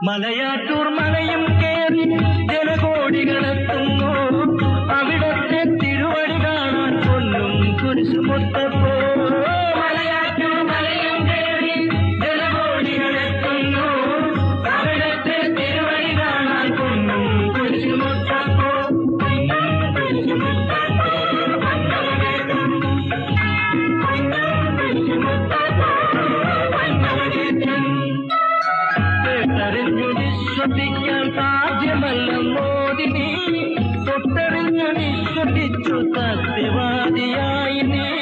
മലയാറ്റൂർ മലയും കേറി ജനകോടികളെത്തുന്നു. അവിടത്തെ തിരുവടി കാണാൻ പൊന്നും കുരിശുമൊത്തപ്പോ. മലയാറ്റൂർ മലയും കേറി ജനകോടികളെത്തുന്നു. അവിടത്തെ തിരുവടി കാണാൻ പൊന്നും കുരിശുമൊത്തപ്പോ. തൊട്ടറിഞ്ഞു വിശ്വസിക്കാൻ സാധ്യമല്ല മോദിനി. തൊട്ടറിഞ്ഞു വിശ്വസിച്ചു സത്യവാദിയായി നീ.